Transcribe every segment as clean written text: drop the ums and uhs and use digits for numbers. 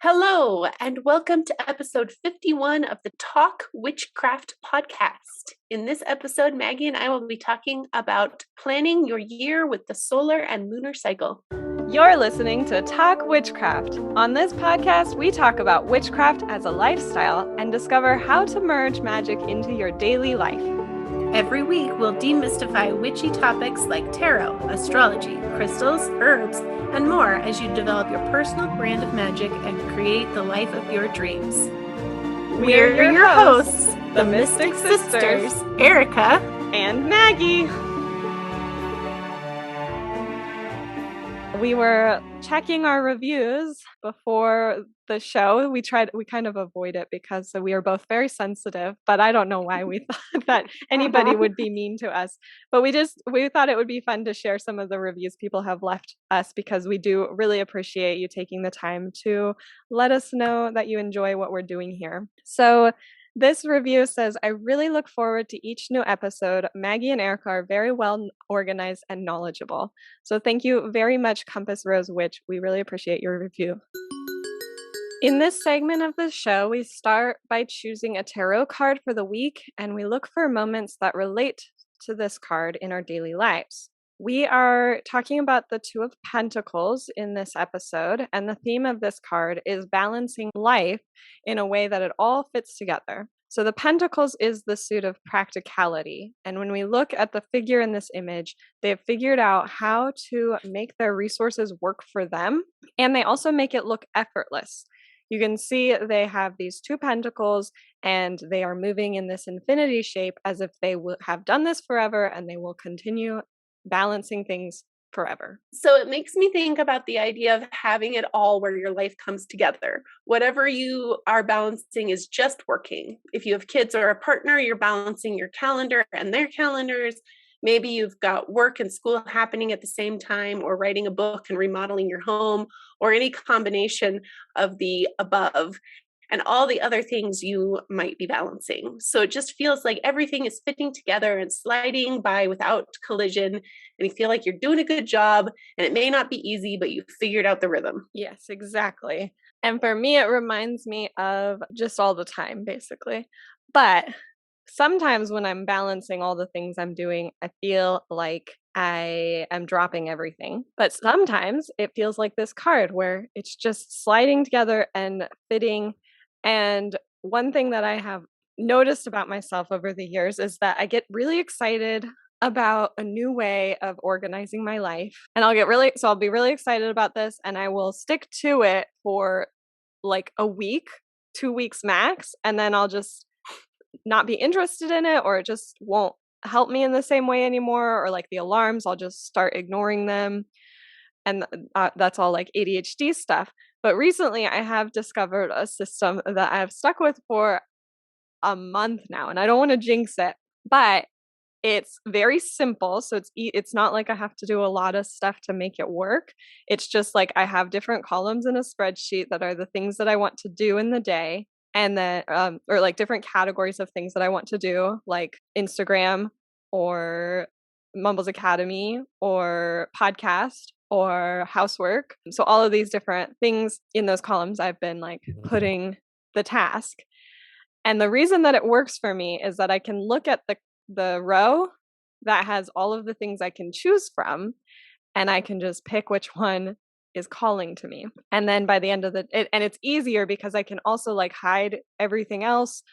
Hello, and welcome to episode 51 of the Talk Witchcraft podcast. In this episode, Maggie and I will be talking about planning your year with the solar and lunar cycle. You're listening to Talk Witchcraft. On this podcast, we talk about witchcraft as a lifestyle and discover how to merge magic into your daily life. Every week, we'll demystify witchy topics like tarot, astrology, crystals, herbs, and more as you develop your personal brand of magic and create the life of your dreams. We're your hosts, the Mystic Sisters, Erica and Maggie. We were checking our reviews before the show. We kind of avoid it because we are both very sensitive, but I don't know why we thought that anybody would be mean to us. But we thought it would be fun to share some of the reviews people have left us because we do really appreciate you taking the time to let us know that you enjoy what we're doing here. So this review says, I really look forward to each new episode. Maggie and Erica are very well organized and knowledgeable. So thank you very much, Compass Rose Witch. We really appreciate your review. In this segment of the show, we start by choosing a tarot card for the week, and we look for moments that relate to this card in our daily lives. We are talking about the Two of Pentacles in this episode, and the theme of this card is balancing life in a way that it all fits together. So the Pentacles is the suit of practicality, and when we look at the figure in this image, they've figured out how to make their resources work for them, and they also make it look effortless. You can see they have these two pentacles and they are moving in this infinity shape as if they have done this forever and they will continue balancing things forever. So it makes me think about the idea of having it all where your life comes together. Whatever you are balancing is just working. If you have kids or a partner, you're balancing your calendar and their calendars. Maybe you've got work and school happening at the same time, or writing a book and remodeling your home, or any combination of the above and all the other things you might be balancing. So it just feels like everything is fitting together and sliding by without collision. And you feel like you're doing a good job, and it may not be easy, but you've figured out the rhythm. Yes, exactly. And for me, it reminds me of just all the time, basically. But sometimes when I'm balancing all the things I'm doing, I feel like I am dropping everything. But sometimes it feels like this card where it's just sliding together and fitting. And one thing that I have noticed about myself over the years is that I get really excited about a new way of organizing my life. And I'll be really excited about this, and I will stick to it for like a week, 2 weeks max. And then I'll just not be interested in it, or it just won't help me in the same way anymore. Or like the alarms, I'll just start ignoring them. And that's all like ADHD stuff. But recently I have discovered a system that I've stuck with for a month now, and I don't want to jinx it, but it's very simple. So it's not like I have to do a lot of stuff to make it work. It's just like I have different columns in a spreadsheet that are the things that I want to do in the day. And then, or like different categories of things that I want to do, like Instagram or Mumbles Academy or podcast or housework. So all of these different things in those columns, I've been like putting the task. And the reason that it works for me is that I can look at the row that has all of the things I can choose from, and I can just pick which one is calling to me. And then by the end of and it's easier because I can also like hide everything else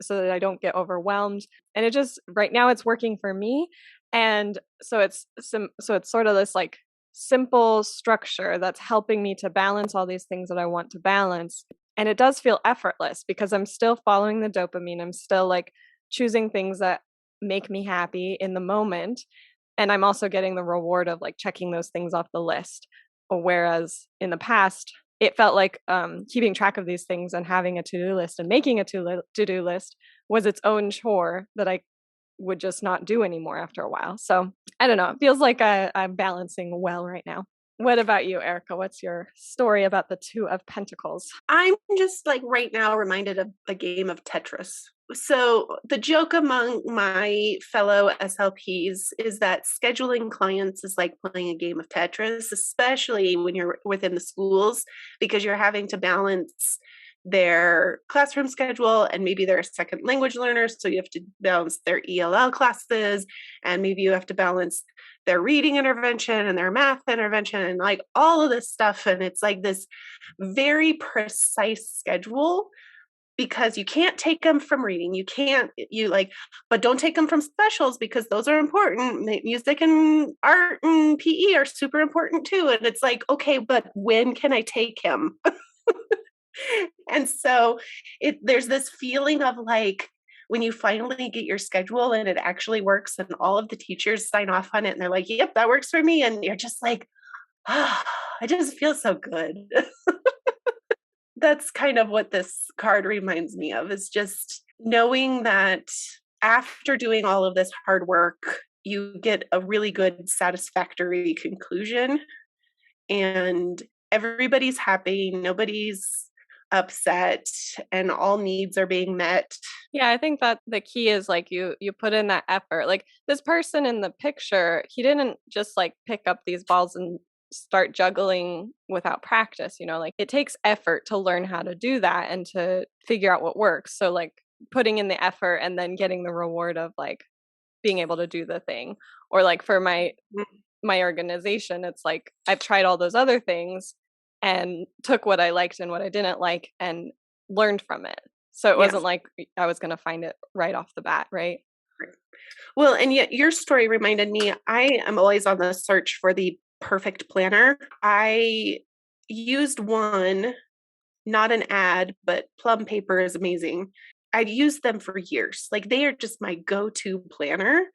so that I don't get overwhelmed. And it just, right now it's working for me. And so it's sort of this like simple structure that's helping me to balance all these things that I want to balance. And it does feel effortless because I'm still following the dopamine. I'm still like choosing things that make me happy in the moment. And I'm also getting the reward of like checking those things off the list. Whereas in the past, it felt like keeping track of these things and having a to-do list and making a to-do list was its own chore that I would just not do anymore after a while. So I don't know. It feels like I'm balancing well right now. What about you, Erica? What's your story about the Two of Pentacles? I'm just like right now reminded of a game of Tetris. So the joke among my fellow SLPs is that scheduling clients is like playing a game of Tetris, especially when you're within the schools, because you're having to balance their classroom schedule, and maybe they're second language learners, so you have to balance their ELL classes, and maybe you have to balance their reading intervention and their math intervention and like all of this stuff. And it's like this very precise schedule, because you can't take them from reading. You can't, you like, but don't take them from specials because those are important. Music and art and PE are super important too. And it's like, okay, but when can I take him? And so there's this feeling of like, when you finally get your schedule and it actually works and all of the teachers sign off on it and they're like, yep, that works for me. And you're just like, ah, I just feel so good. That's kind of what this card reminds me of, is just knowing that after doing all of this hard work, you get a really good, satisfactory conclusion and everybody's happy, nobody's upset, and all needs are being met. Yeah, I think that the key is like you put in that effort. Like this person in the picture, he didn't just like pick up these balls and start juggling without practice, like it takes effort to learn how to do that and to figure out what works. So like putting in the effort and then getting the reward of like being able to do the thing. Or like for my organization, it's like I've tried all those other things and took what I liked and what I didn't like and learned from it. So it wasn't Yes. like I was going to find it right off the bat, right? Well, and yet your story reminded me, I am always on the search for the perfect planner. I used one, not an ad, but Plum Paper is amazing. I've used them for years. Like they are just my go-to planner.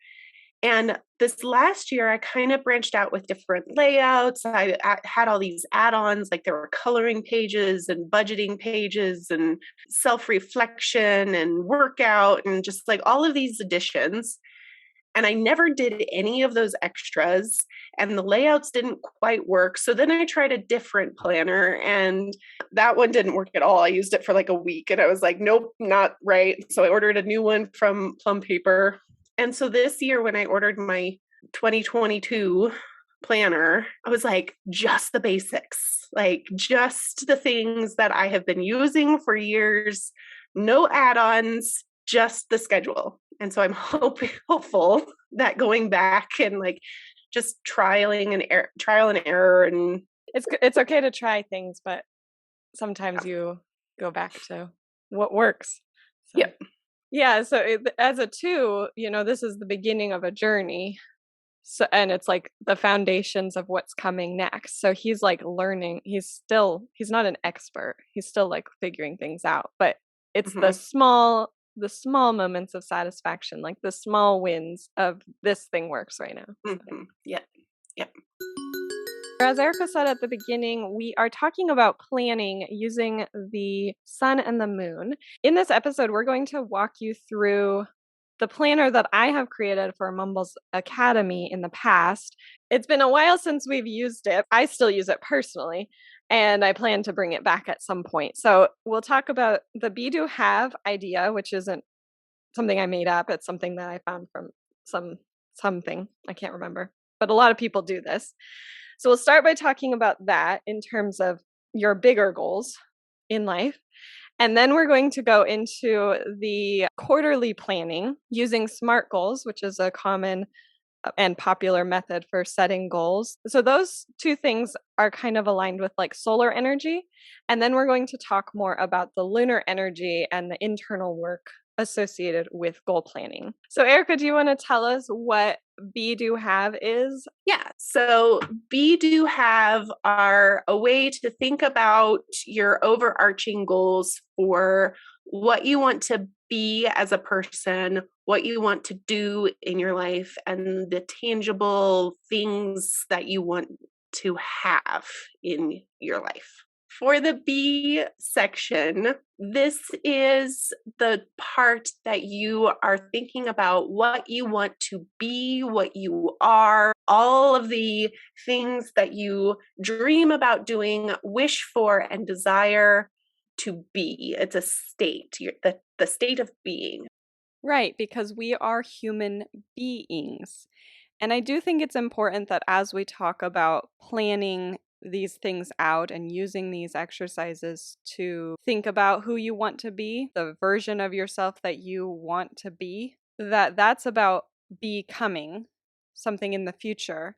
And this last year, I kind of branched out with different layouts. I had all these add ons, like there were coloring pages and budgeting pages and self reflection and workout and just like all of these additions. And I never did any of those extras, and the layouts didn't quite work. So then I tried a different planner, and that one didn't work at all. I used it for like a week and I was like, nope, not right. So I ordered a new one from Plum Paper. And so this year, when I ordered my 2022 planner, I was like, just the basics, like just the things that I have been using for years, no add ons, just the schedule. And so I'm hopeful that going back and like just trial and error, and It's okay to try things, but sometimes you go back to what works. So. yeah. Yeah, so as a 2, this is the beginning of a journey. So, and it's like the foundations of what's coming next. So he's like learning. He's not an expert. He's still like figuring things out. But it's the small moments of satisfaction, like the small wins of this thing works right now. Mm-hmm. Yeah. Yep. As Erica said at the beginning, we are talking about planning using the sun and the moon. In this episode, we're going to walk you through the planner that I have created for Mumbles Academy in the past. It's been a while since we've used it. I still use it personally, and I plan to bring it back at some point. So we'll talk about the Be Do Have idea, which isn't something I made up. It's something that I found from something. I can't remember. But a lot of people do this. So we'll start by talking about that in terms of your bigger goals in life. And then we're going to go into the quarterly planning using SMART goals, which is a common and popular method for setting goals. So those 2 things are kind of aligned with like solar energy. And then we're going to talk more about the lunar energy and the internal work associated with goal planning. So Erica, do you want to tell us what Be Do Have is? Yeah. So Be Do Have are a way to think about your overarching goals for what you want to be as a person, what you want to do in your life, and the tangible things that you want to have in your life. For the B section, this is the part that you are thinking about what you want to be, what you are, all of the things that you dream about doing, wish for, and desire to be. It's a state, the state of being. Right, because we are human beings. And I do think it's important that as we talk about planning these things out and using these exercises to think about who you want to be, the version of yourself that you want to be, that's about becoming something in the future.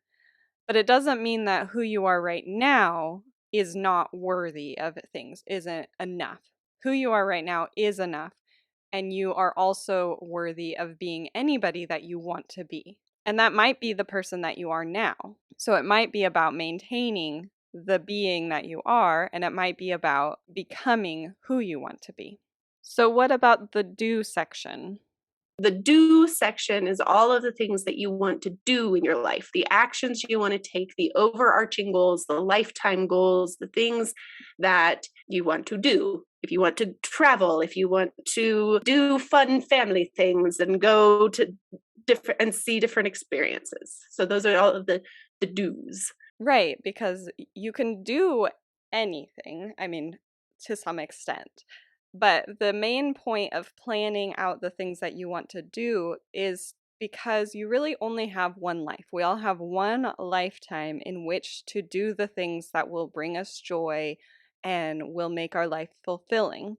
But it doesn't mean that who you are right now is not worthy of things, isn't enough. Who you are right now is enough. And you are also worthy of being anybody that you want to be. And that might be the person that you are now. So it might be about maintaining the being that you are, and it might be about becoming who you want to be. So, what about the do section? The do section is all of the things that you want to do in your life, the actions you want to take, the overarching goals, the lifetime goals, the things that you want to do. If you want to travel, if you want to do fun family things and go to different and see different experiences. So those are all of the do's. Right, because you can do anything, I mean, to some extent. But the main point of planning out the things that you want to do is because you really only have one life. We all have one lifetime in which to do the things that will bring us joy and will make our life fulfilling.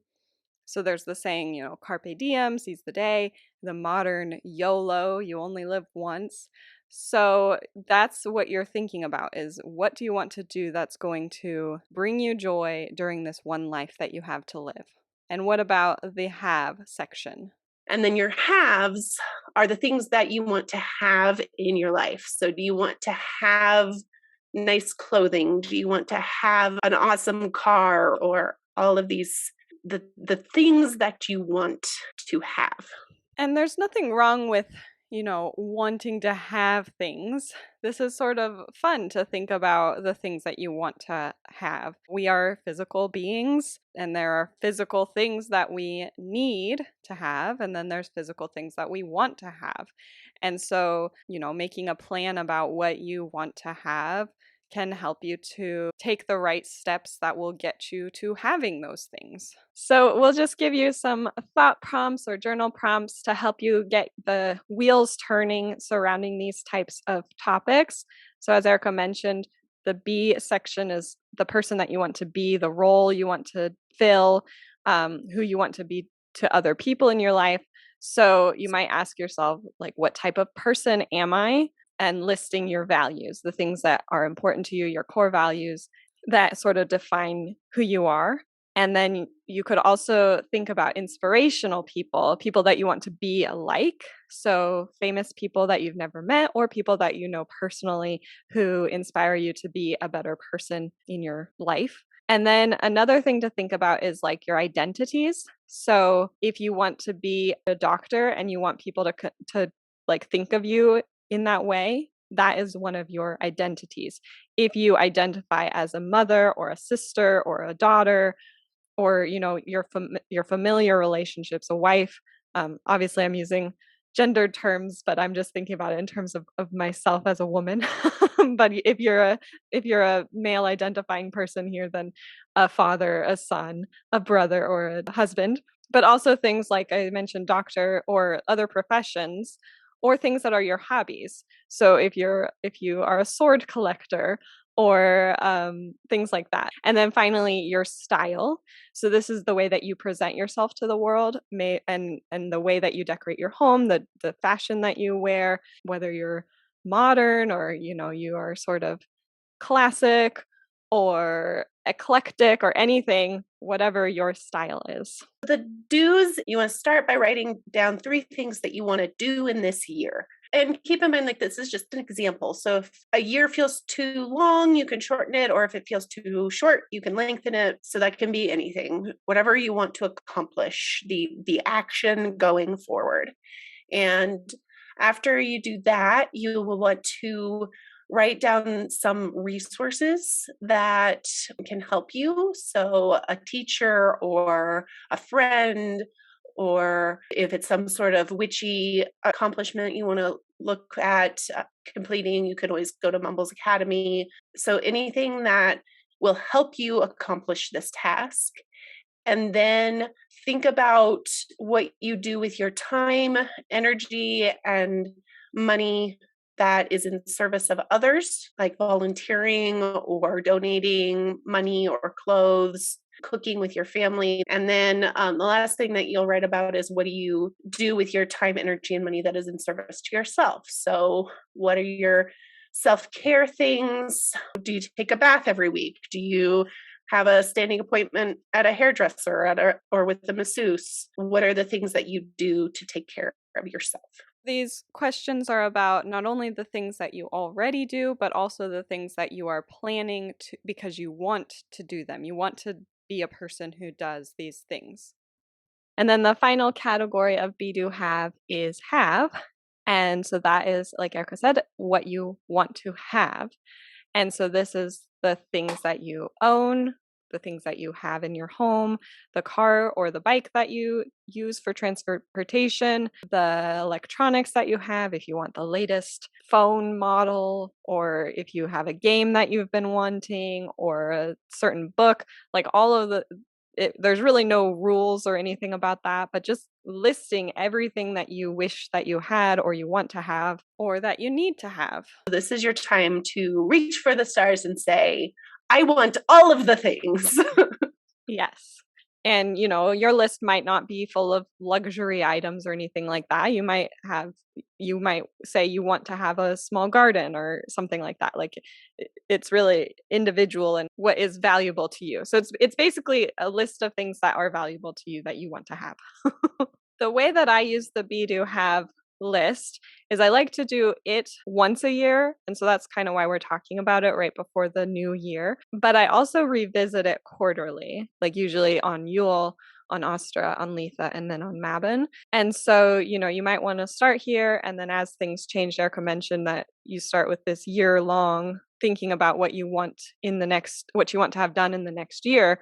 So there's the saying, carpe diem, seize the day, the modern YOLO, you only live once. So that's what you're thinking about is what do you want to do that's going to bring you joy during this one life that you have to live? And what about the have section? And then your haves are the things that you want to have in your life. So do you want to have nice clothing? Do you want to have an awesome car, or all of these the things that you want to have? And there's nothing wrong with, wanting to have things. This is sort of fun to think about the things that you want to have. We are physical beings, and there are physical things that we need to have, and then there's physical things that we want to have. And so, making a plan about what you want to have can help you to take the right steps that will get you to having those things. So, we'll just give you some thought prompts or journal prompts to help you get the wheels turning surrounding these types of topics. So, as Erica mentioned, the B section is the person that you want to be, the role you want to fill, who you want to be to other people in your life. So, you might ask yourself, like, what type of person am I? And listing your values, the things that are important to you, your core values that sort of define who you are. And then you could also think about inspirational people, people that you want to be like. So, famous people that you've never met or people that you know personally who inspire you to be a better person in your life. And then another thing to think about is like your identities. So, if you want to be a doctor and you want people to like think of you in that way, that is one of your identities. If you identify as a mother or a sister or a daughter, or your familiar relationships, a wife. Obviously, I'm using gendered terms, but I'm just thinking about it in terms of myself as a woman. But if you're a male identifying person here, then a father, a son, a brother, or a husband. But also things like I mentioned, doctor or other professions, or things that are your hobbies. So if you are a sword collector or things like that. And then finally, your style. So this is the way that you present yourself to the world, and the way that you decorate your home, the fashion that you wear, whether you're modern or you are sort of classic or eclectic or anything, whatever your style is. The do's, you want to start by writing down 3 things that you want to do in this year. And keep in mind, like, this is just an example. So if a year feels too long, you can shorten it, or if it feels too short, you can lengthen it. So that can be anything, whatever you want to accomplish, the action going forward. And after you do that, you will want to write down some resources that can help you. So, a teacher or a friend, or if it's some sort of witchy accomplishment you want to look at completing, you could always go to Mumble's Academy. So, anything that will help you accomplish this task. And then think about what you do with your time, energy, and money that is in service of others, like volunteering or donating money or clothes, cooking with your family. And then the last thing that you'll write about is what do you do with your time, energy, and money that is in service to yourself? So, what are your self-care things? Do you take a bath every week? Do you have a standing appointment at a hairdresser or with the masseuse? What are the things that you do to take care of yourself? These questions are about not only the things that you already do, but also the things that you are planning to because you want to do them. You want to be a person who does these things. And then the final category of be do have is have. And so that is, like Erica said, what you want to have. And so this is the things that you own, the things that you have in your home, the car or the bike that you use for transportation, the electronics that you have, if you want the latest phone model, or if you have a game that you've been wanting, or a certain book, like all of there's really no rules or anything about that, but just listing everything that you wish that you had or you want to have or that you need to have. This is your time to reach for the stars and say, I want all of the things. Yes. And, your list might not be full of luxury items or anything like that. You might say you want to have a small garden or something like that. Like it's really individual and what is valuable to you. So it's basically a list of things that are valuable to you that you want to have. The way that I use the be do have list is I like to do it once a year. And so that's kind of why we're talking about it right before the new year. But I also revisit it quarterly, like usually on Yule, on Astra, on Letha, and then on Mabon. And so, you might want to start here. And then as things change, Erica mentioned that you start with this year long thinking about what you want what you want to have done in the next year.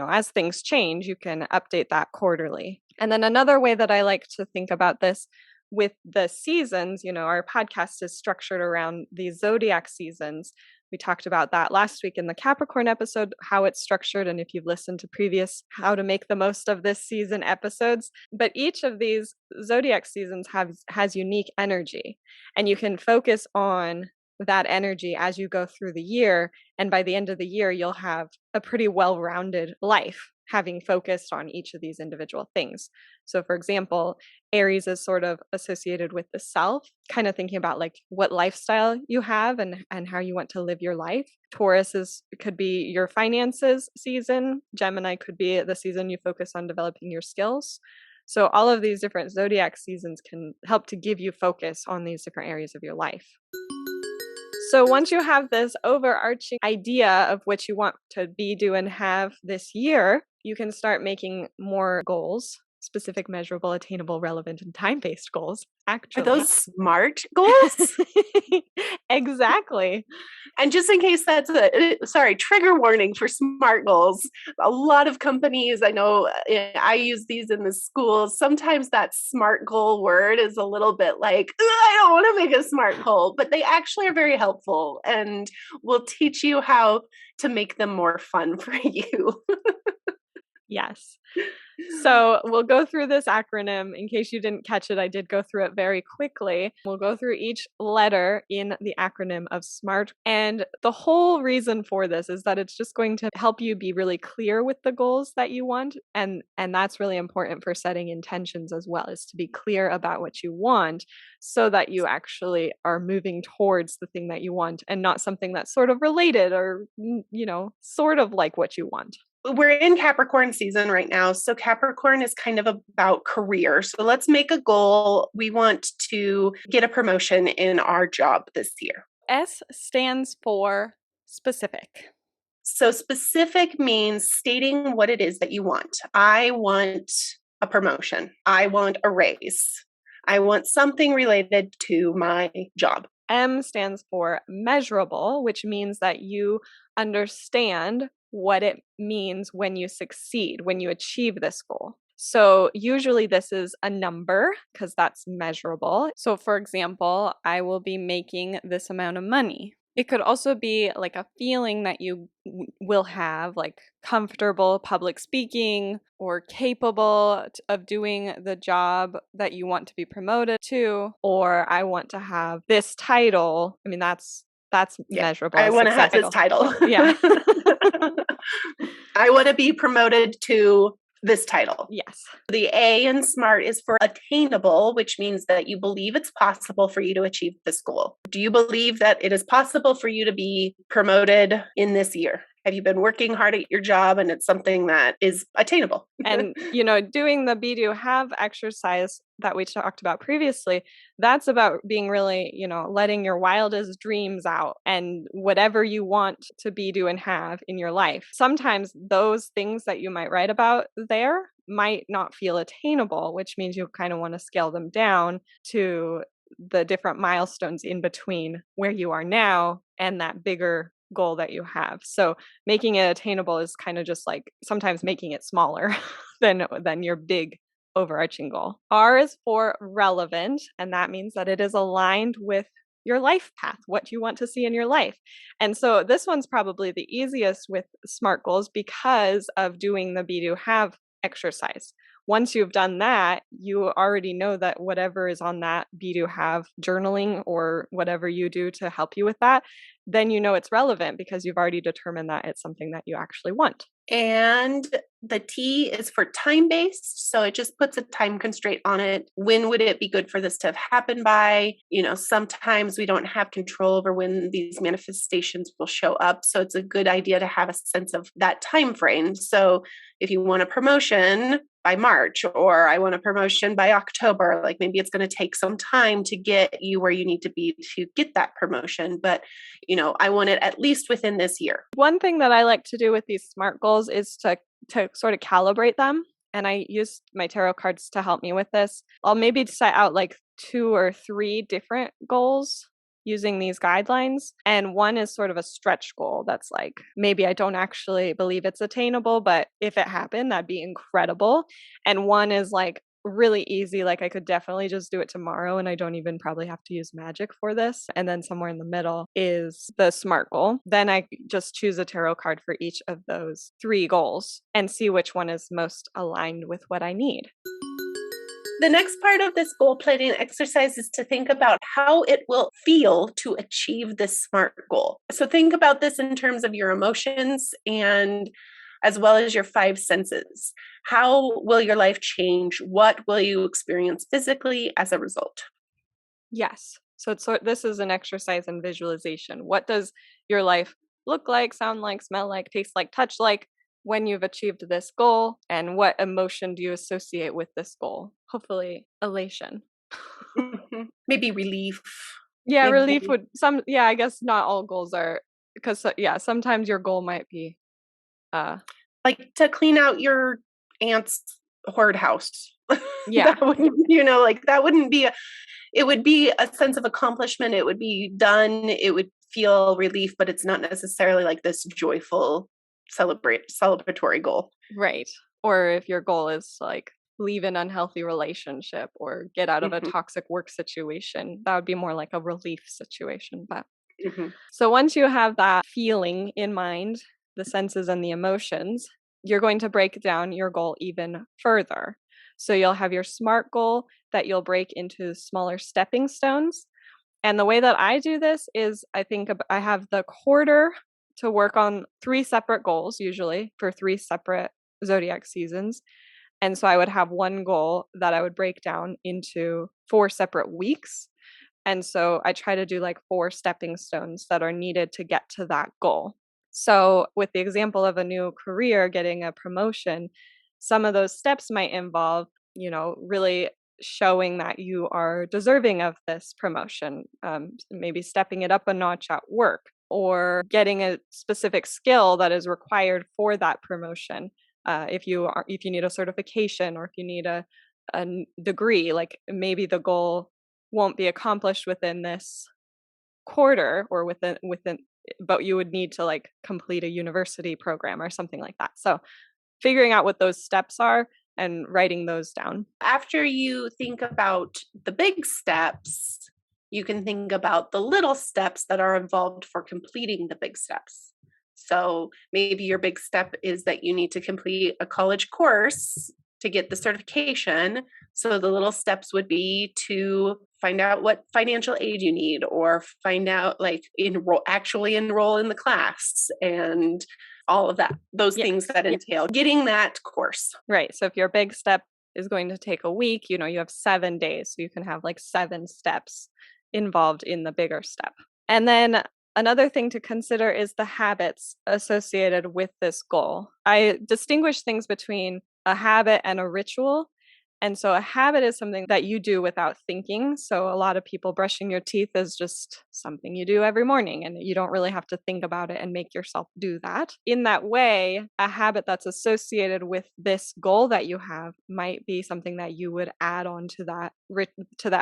As things change, you can update that quarterly. And then another way that I like to think about this with the seasons, our podcast is structured around the zodiac seasons. We talked about that last week in the Capricorn episode, how it's structured, and if you've listened to previous How to Make the Most of This Season episodes. But each of these zodiac seasons has unique energy, and you can focus on that energy as you go through the year. And by the end of the year, you'll have a pretty well-rounded life, having focused on each of these individual things. So for example, Aries is sort of associated with the self, kind of thinking about like what lifestyle you have and how you want to live your life. Taurus could be your finances season. Gemini could be the season you focus on developing your skills. So all of these different zodiac seasons can help to give you focus on these different areas of your life. So once you have this overarching idea of what you want to be, do, and have this year, you can start making more goals, specific, measurable, attainable, relevant, and time-based goals, actually. Are those SMART goals? Exactly. And just in case that's trigger warning for SMART goals. A lot of companies, I know I use these in the schools. Sometimes that SMART goal word is a little bit like, I don't want to make a SMART goal, but they actually are very helpful and will teach you how to make them more fun for you. Yes. So we'll go through this acronym. In case you didn't catch it, I did go through it very quickly. We'll go through each letter in the acronym of SMART. And the whole reason for this is that it's just going to help you be really clear with the goals that you want. And that's really important for setting intentions as well, is to be clear about what you want so that you actually are moving towards the thing that you want and not something that's sort of related or, sort of like what you want. We're in Capricorn season right now. So Capricorn is kind of about career. So let's make a goal. We want to get a promotion in our job this year. S stands for specific. So specific means stating what it is that you want. I want a promotion. I want a raise. I want something related to my job. M stands for measurable, which means that you understand what it means when you succeed, when you achieve this goal. So usually this is a number because that's measurable. So for example, I will be making this amount of money. It could also be like a feeling that you will have, like comfortable public speaking or capable of doing the job that you want to be promoted to, or I want to have this title. I mean, that's Yeah, measurable I as want to have this successful. title. Yeah. I want to be promoted to this title. Yes. The A in SMART is for attainable, which means that you believe it's possible for you to achieve this goal. Do you believe that it is possible for you to be promoted in this year? Have you been working hard at your job and it's something that is attainable? And, doing the be do have exercise that we talked about previously, that's about being really, letting your wildest dreams out and whatever you want to be, do, and have in your life. Sometimes those things that you might write about there might not feel attainable, which means you kind of want to scale them down to the different milestones in between where you are now and that bigger goal that you have. So making it attainable is kind of just like sometimes making it smaller than your big overarching goal. R is for relevant, and that means that it is aligned with your life path, what you want to see in your life. And so this one's probably the easiest with SMART goals because of doing the be do have exercise. Once you've done that, you already know that whatever is on that be do have journaling or whatever you do to help you with that, then you know it's relevant because you've already determined that it's something that you actually want. And the T is for time based. So it just puts a time constraint on it. When would it be good for this to have happened by? Sometimes we don't have control over when these manifestations will show up. So it's a good idea to have a sense of that time frame. So if you want a promotion by March, or I want a promotion by October, like maybe it's going to take some time to get you where you need to be to get that promotion. But, I want it at least within this year. One thing that I like to do with these SMART goals is to sort of calibrate them. And I use my tarot cards to help me with this. I'll maybe set out like 2 or 3 different goals using these guidelines. And one is sort of a stretch goal that's like, maybe I don't actually believe it's attainable, but if it happened, that'd be incredible. And one is like really easy, like I could definitely just do it tomorrow and I don't even probably have to use magic for this. And then somewhere in the middle is the SMART goal. Then I just choose a tarot card for each of those 3 goals and see which one is most aligned with what I need. The next part of this goal planning exercise is to think about how it will feel to achieve this SMART goal. So think about this in terms of your emotions and as well as your 5 senses. How will your life change? What will you experience physically as a result? Yes. So this is an exercise in visualization. What does your life look like, sound like, smell like, taste like, touch like when you've achieved this goal? And what emotion do you associate with this goal? Hopefully, elation. Maybe relief. Yeah, Maybe relief would I guess not all goals are, because sometimes your goal might be like to clean out your aunt's hoard house. yeah. That wouldn't, that wouldn't be it would be a sense of accomplishment. It would be done. It would feel relief, but it's not necessarily like this joyful celebratory goal. Right. Or if your goal is like leave an unhealthy relationship or get out of a toxic work situation, that would be more like a relief situation. But so once you have that feeling in mind, the senses and the emotions, you're going to break down your goal even further. So you'll have your SMART goal that you'll break into smaller stepping stones. And the way that I do this is I have the quarter to work on 3 separate goals, usually for 3 separate zodiac seasons. And so I would have one goal that I would break down into 4 separate weeks. And so I try to do like 4 stepping stones that are needed to get to that goal. So with the example of a new career, getting a promotion, some of those steps might involve, really showing that you are deserving of this promotion, maybe stepping it up a notch at work or getting a specific skill that is required for that promotion. If you need a certification or if you need a degree, like maybe the goal won't be accomplished within this quarter or within, but you would need to like complete a university program or something like that. So figuring out what those steps are and writing those down. After you think about the big steps, you can think about the little steps that are involved for completing the big steps. So maybe your big step is that you need to complete a college course to get the certification. So the little steps would be to find out what financial aid you need, or find out like actually enroll in the class, and all of that, those things that entail getting that course. Right. So if your big step is going to take a week, you have 7 days. So you can have like 7 steps involved in the bigger step. And then another thing to consider is the habits associated with this goal. I distinguish things between a habit and a ritual. And so a habit is something that you do without thinking. So a lot of people, brushing your teeth is just something you do every morning, and you don't really have to think about it and make yourself do that. In that way, a habit that's associated with this goal that you have might be something that you would add on to that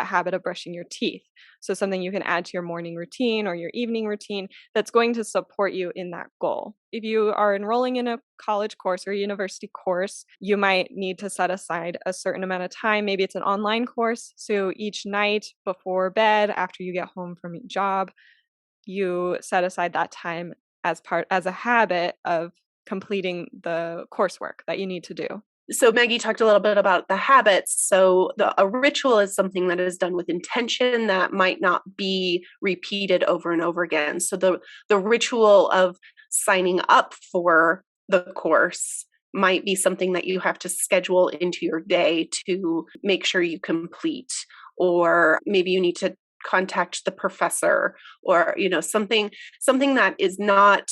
habit of brushing your teeth. So something you can add to your morning routine or your evening routine that's going to support you in that goal. If you are enrolling in a college course or a university course, you might need to set aside a certain amount of time. Maybe it's an online course. So each night before bed, after you get home from your job, you set aside that time as a habit of completing the coursework that you need to do. So Maggie talked a little bit about the habits. So a ritual is something that is done with intention that might not be repeated over and over again. So the ritual of signing up for the course might be something that you have to schedule into your day to make sure you complete, or maybe you need to contact the professor, or something that is not,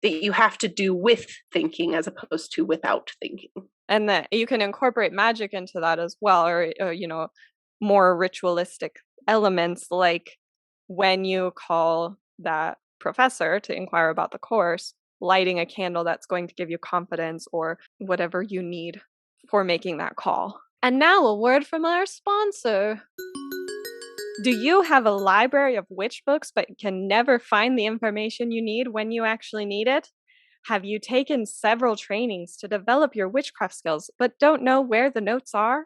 that you have to do with thinking as opposed to without thinking. And that you can incorporate magic into that as well, or more ritualistic elements, like when you call that professor to inquire about the course, lighting a candle that's going to give you confidence, or whatever you need for making that call. And now a word from our sponsor. Do you have a library of witch books but can never find the information you need when you actually need it? Have you taken several trainings to develop your witchcraft skills but don't know where the notes are?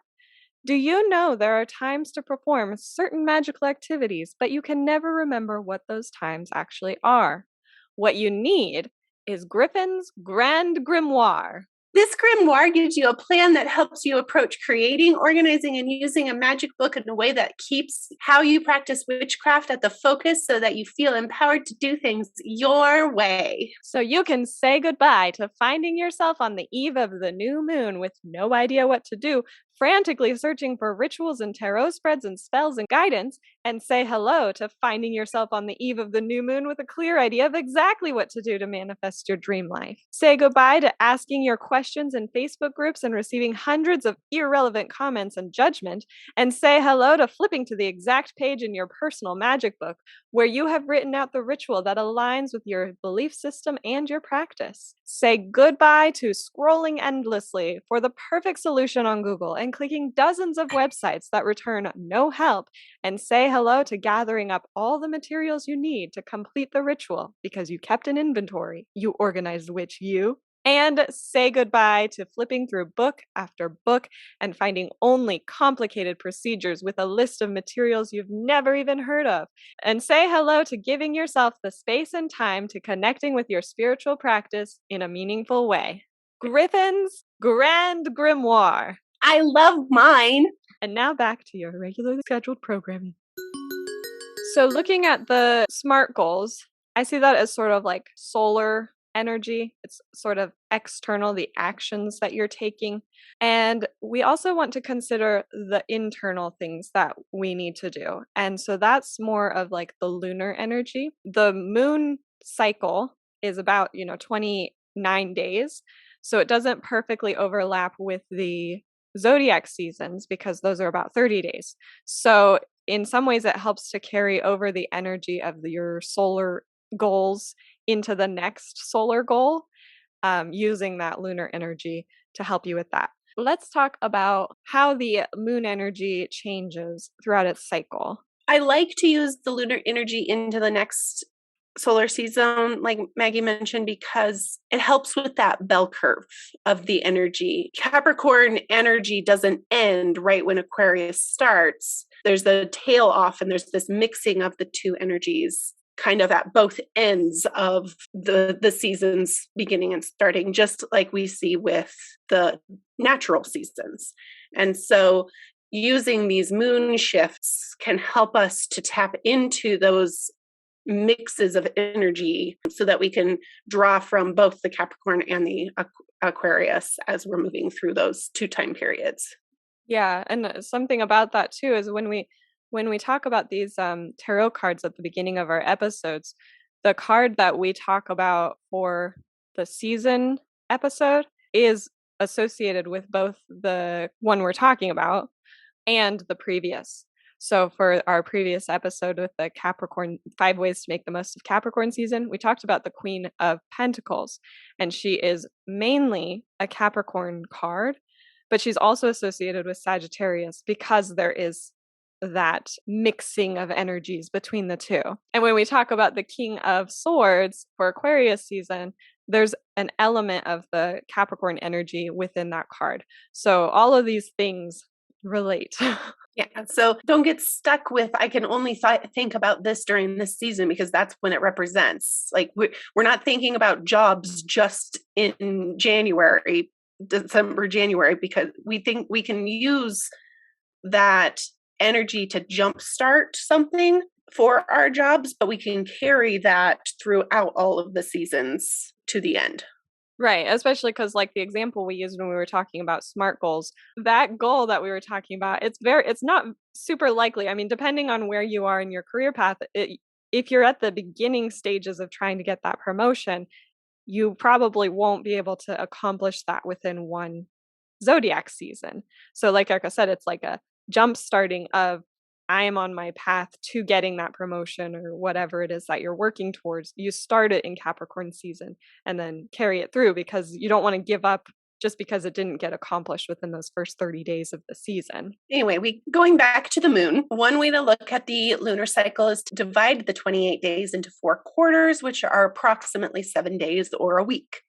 Do you know there are times to perform certain magical activities, but you can never remember what those times actually are? What you need is Griffin's Grand Grimoire. This grimoire gives you a plan that helps you approach creating, organizing, and using a magic book in a way that keeps how you practice witchcraft at the focus, so that you feel empowered to do things your way. So you can say goodbye to finding yourself on the eve of the new moon with no idea what to do, frantically searching for rituals and tarot spreads and spells and guidance, and say hello to finding yourself on the eve of the new moon with a clear idea of exactly what to do to manifest your dream life. Say goodbye to asking your questions in Facebook groups and receiving hundreds of irrelevant comments and judgment, and say hello to flipping to the exact page in your personal magic book where you have written out the ritual that aligns with your belief system and your practice. Say goodbye to scrolling endlessly for the perfect solution on Google and clicking dozens of websites that return no help, and say hello to gathering up all the materials you need to complete the ritual because you kept an inventory, you organized witch, you. And say goodbye to flipping through book after book and finding only complicated procedures with a list of materials you've never even heard of. And say hello to giving yourself the space and time to connecting with your spiritual practice in a meaningful way. Griffin's Grand Grimoire. I love mine. And now back to your regularly scheduled programming. So looking at the SMART goals, I see that as sort of like solar energy. It's sort of external, the actions that you're taking. And we also want to consider the internal things that we need to do. And so that's more of like the lunar energy. The moon cycle is about, 29 days. So it doesn't perfectly overlap with the zodiac seasons because those are about 30 days. So in some ways it helps to carry over the energy of your solar goals into the next solar goal, using that lunar energy to help you with that. Let's talk about how the moon energy changes throughout its cycle. I like to use the lunar energy into the next solar season, like Maggie mentioned, because it helps with that bell curve of the energy. Capricorn energy doesn't end right when Aquarius starts. There's the tail off, and there's this mixing of the two energies kind of at both ends of the seasons beginning and starting, just like we see with the natural seasons. And so using these moon shifts can help us to tap into those mixes of energy so that we can draw from both the Capricorn and the Aquarius as we're moving through those two time periods. Yeah, and something about that too is when we talk about these tarot cards at the beginning of our episodes, the card that we talk about for the season episode is associated with both the one we're talking about and the previous. So for our previous episode with the Capricorn 5 ways to make the most of Capricorn season, we talked about the Queen of Pentacles, and she is mainly a Capricorn card, but she's also associated with Sagittarius because there is that mixing of energies between the two. And when we talk about the King of Swords for Aquarius season, there's an element of the Capricorn energy within that card. So all of these things relate. Yeah, so don't get stuck with I can only think about this during this season because that's when it represents. Like we're not thinking about jobs just in January, December, January, because we think we can use that energy to jumpstart something for our jobs, but we can carry that throughout all of the seasons to the end. Right, especially because, like, the example we used when we were talking about SMART goals, that goal that we were talking about, it's not super likely. I mean, depending on where you are in your career path, if you're at the beginning stages of trying to get that promotion, you probably won't be able to accomplish that within one zodiac season. So, like Erica said, it's like a jump starting of I am on my path to getting that promotion or whatever it is that you're working towards. You start it in Capricorn season and then carry it through because you don't want to give up just because it didn't get accomplished within those first 30 days of the season. Anyway, we going back to the moon. One way to look at the lunar cycle is to divide the 28 days into 4 quarters, which are approximately 7 days or a week.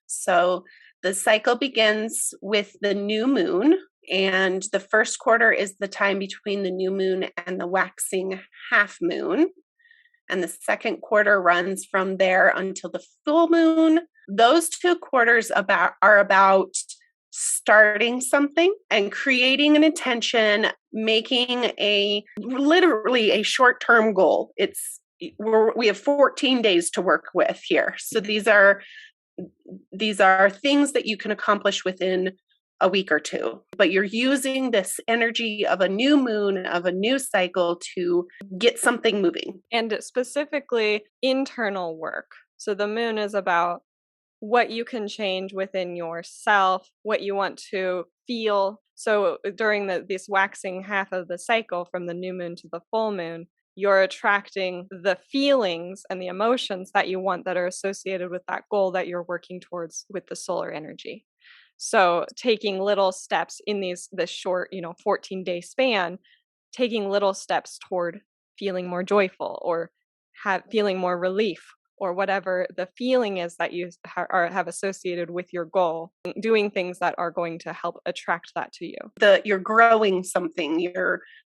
So the cycle begins with the new moon, and the first quarter is the time between the new moon and the waxing half moon. And the second quarter runs from there until the full moon. Those 2 quarters are about starting something and creating an intention, making literally a short-term goal. We have 14 days to work with here. So these are things that you can accomplish within a week or two, but you're using this energy of a new moon, of a new cycle to get something moving. And specifically internal work. So the moon is about what you can change within yourself, what you want to feel. So during this waxing half of the cycle from the new moon to the full moon, you're attracting the feelings and the emotions that you want that are associated with that goal that you're working towards with the solar energy. So taking little steps in this short, 14-day span, taking little steps toward feeling more joyful or feeling more relief or whatever the feeling is that you have associated with your goal, doing things that are going to help attract that to you. You're growing something.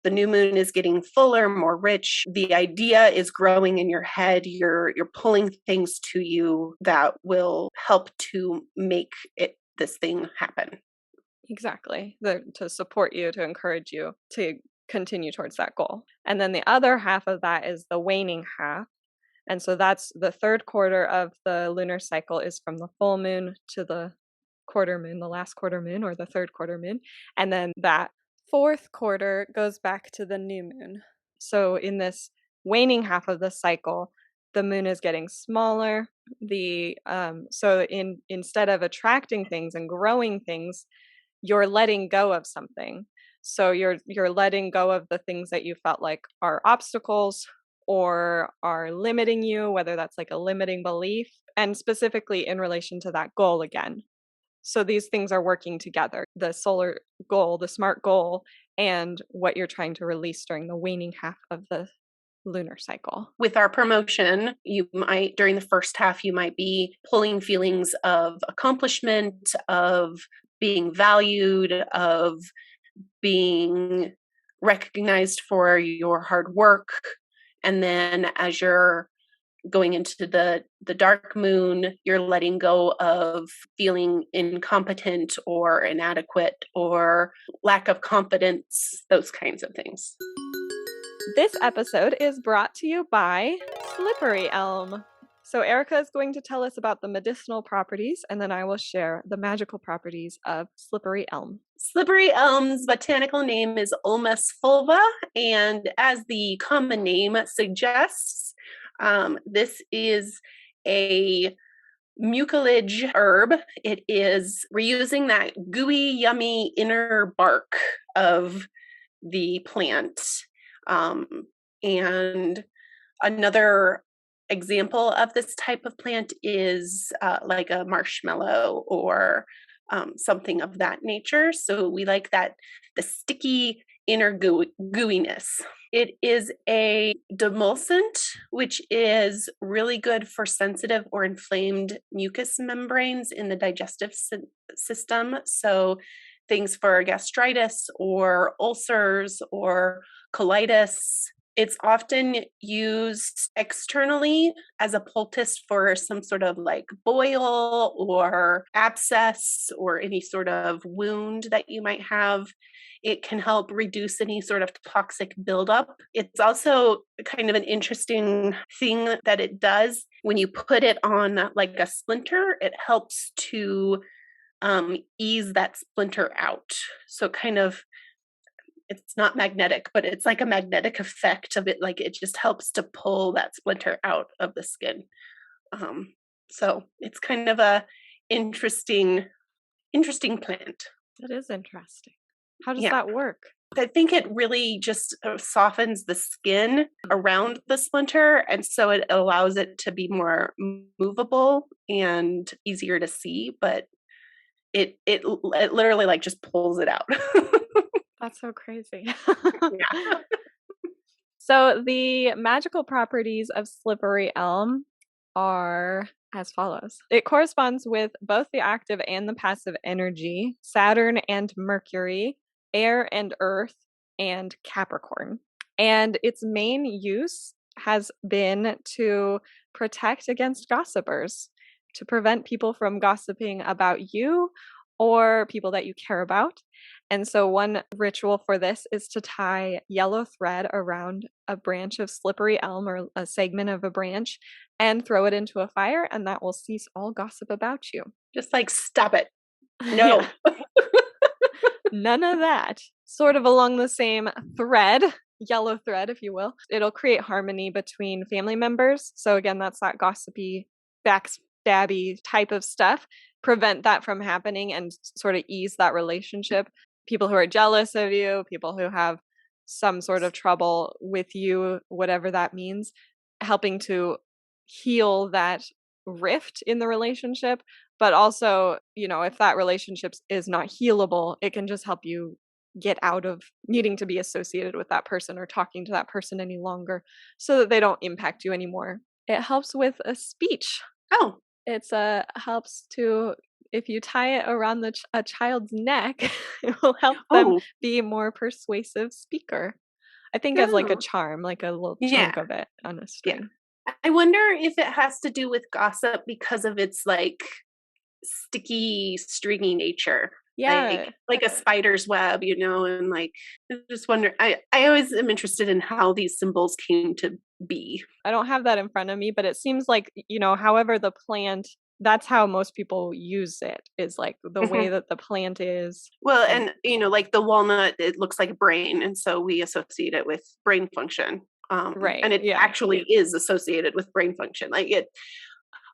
The new moon is getting fuller, more rich. The idea is growing in your head. You're pulling things to you that will help to make this thing happen. Exactly. To support you, to encourage you to continue towards that goal. And then the other half of that is the waning half. And so that's the third quarter of the lunar cycle is from the full moon to the quarter moon, the last quarter moon or the third quarter moon. And then that fourth quarter goes back to the new moon. So in this waning half of the cycle, the moon is getting smaller. Instead of attracting things and growing things, you're letting go of something. So you're letting go of the things that you felt like are obstacles or are limiting you, whether that's like a limiting belief, and specifically in relation to that goal again. So these things are working together. The solar goal, the SMART goal, and what you're trying to release during the waning half of the lunar cycle. With our promotion, you might, during the first half, you might be pulling feelings of accomplishment, of being valued, of being recognized for your hard work. And then as you're going into the dark moon, you're letting go of feeling incompetent or inadequate or lack of confidence, those kinds of things. This episode is brought to you by Slippery Elm. So Erica is going to tell us about the medicinal properties, and then I will share the magical properties of Slippery Elm. Slippery elm's botanical name is Ulmus fulva, and as the common name suggests, this is a mucilage herb. It is reusing that gooey, yummy inner bark of the plant. And another example of this type of plant is like a marshmallow or something of that nature. So we like that, the sticky inner gooiness. It is a demulcent, which is really good for sensitive or inflamed mucous membranes in the digestive system. So things for gastritis or ulcers or colitis. It's often used externally as a poultice for some sort of like boil or abscess or any sort of wound that you might have. It can help reduce any sort of toxic buildup. It's also kind of an interesting thing that it does. When you put it on like a splinter, it helps to ease that splinter out. So kind of, it's not magnetic, but it's like a magnetic effect of it. Like it just helps to pull that splinter out of the skin. So it's kind of a interesting plant. That is interesting. How does Yeah. that work? I think it really just softens the skin around the splinter, and so it allows it to be more movable and easier to see. But it literally like just pulls it out. That's so crazy. Yeah. So the magical properties of Slippery Elm are as follows. It corresponds with both the active and the passive energy, Saturn and Mercury, air and earth, and Capricorn. And its main use has been to protect against gossipers, to prevent people from gossiping about you or people that you care about. And so one ritual for this is to tie yellow thread around a branch of slippery elm or a segment of a branch and throw it into a fire, and that will cease all gossip about you. Just like, stop it. No. None of that. Sort of along the same thread, yellow thread, if you will. It'll create harmony between family members. So again, that's that gossipy, backstabby type of stuff. Prevent that from happening and sort of ease that relationship. People who are jealous of you, people who have some sort of trouble with you, whatever that means, helping to heal that rift in the relationship. But also, you know, if that relationship is not healable, it can just help you get out of needing to be associated with that person or talking to that person any longer so that they don't impact you anymore. It helps with a speech. Oh. It's helps to, if you tie it around a child's neck, it will help them be a more persuasive speaker. I think as like a charm, like a little chunk of it on a string. Yeah. I wonder if it has to do with gossip because of its like sticky, stringy nature. Yeah. Like a spider's web, you know, and like I just wonder, I always am interested in how these symbols came to be. I don't have that in front of me, but it seems like, you know, however the plant, that's how most people use it, is like the way that the plant is. Well, and you know, like the walnut, it looks like a brain, and so we associate it with brain function. Right. And it actually is associated with brain function. Like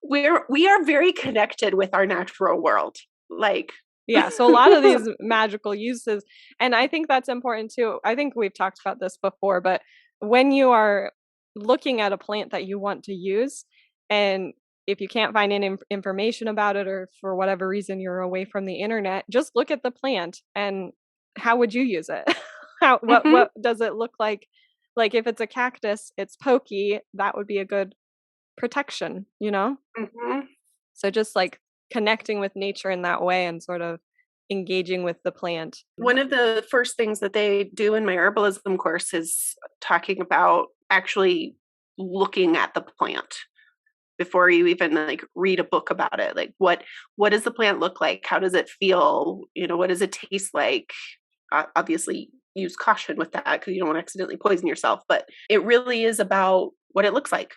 we are very connected with our natural world. Like, yeah, so a lot of these magical uses, and I think that's important too. I think we've talked about this before, but when you are looking at a plant that you want to use, and if you can't find any information about it, or for whatever reason you're away from the internet, just look at the plant and how would you use it? Mhm. what does it look like? Like if it's a cactus, it's pokey, that would be a good protection, you know? Mhm. So just like connecting with nature in that way and sort of engaging with the plant. One of the first things that they do in my herbalism course is talking about actually looking at the plant before you even like read a book about it. Like what does the plant look like? How does it feel? What does it taste like? Obviously use caution with that because you don't want to accidentally poison yourself, but it really is about what it looks like.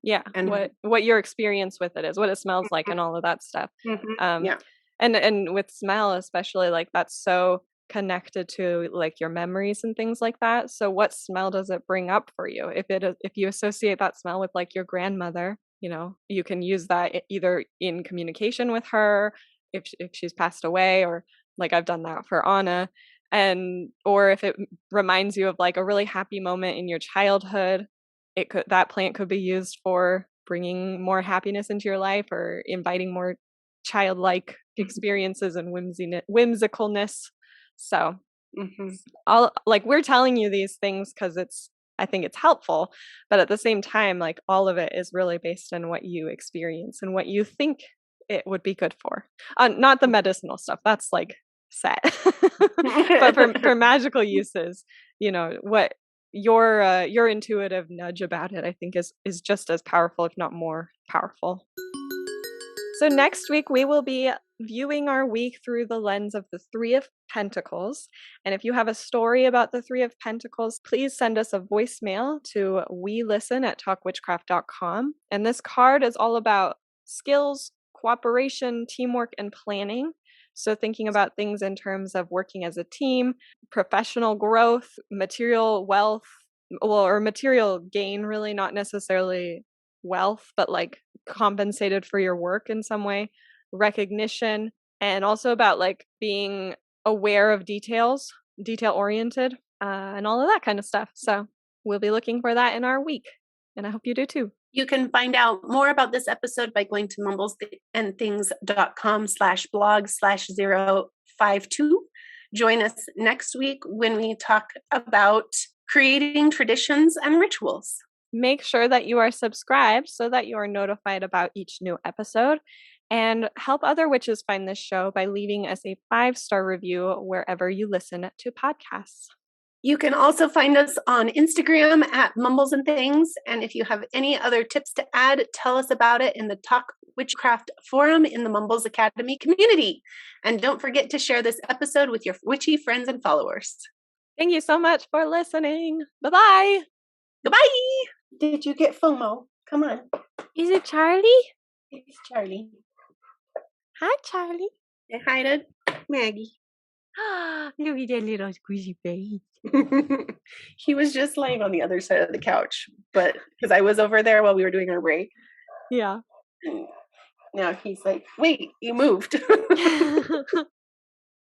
Yeah, And what your experience with it is, what it smells like and all of that stuff. mhm, Um, yeah. and with smell especially, like, that's so connected to, like, your memories and things like that. So what smell does it bring up for you? If you associate that smell with, like, your grandmother, you can use that either in communication with her if she's passed away, or like I've done that for Anna, or if it reminds you of, like, a really happy moment in your childhood, that plant could be used for bringing more happiness into your life or inviting more childlike experiences and whimsicalness. So, Mhm. all like we're telling you these things because I think it's helpful, but at the same time, like all of it is really based on what you experience and what you think it would be good for. Not the medicinal stuff. That's like set. But for magical uses, what your intuitive nudge about it, I think is just as powerful, if not more powerful. So next week we will be viewing our week through the lens of the Three of Pentacles. And if you have a story about the Three of Pentacles, please send us a voicemail to welisten@talkwitchcraft.com. And this card is all about skills, cooperation, teamwork, and planning. So thinking about things in terms of working as a team, professional growth, material wealth, or material gain, really, not necessarily wealth, but like compensated for your work in some way, recognition, and also about like being aware of details, detail oriented, and all of that kind of stuff. So we'll be looking for that in our week, and I hope you do too. You can find out more about this episode by going to mumblesandthings.com/blog/052. Join us next week when we talk about creating traditions and rituals. Make sure that you are subscribed so that you are notified about each new episode. And help other witches find this show by leaving us a 5-star review wherever you listen to podcasts. You can also find us on Instagram at Mumbles and Things. And if you have any other tips to add, tell us about it in the Talk Witchcraft forum in the Mumbles Academy community. And don't forget to share this episode with your witchy friends and followers. Thank you so much for listening. Bye-bye. Goodbye. Did you get FOMO? Come on. Is it Charlie? It's Charlie. Hi, Charlie. Say hi to Maggie. Look at that little squishy face. He was just laying on the other side of the couch, but because I was over there while we were doing our break. Yeah. Now he's like, wait, you moved.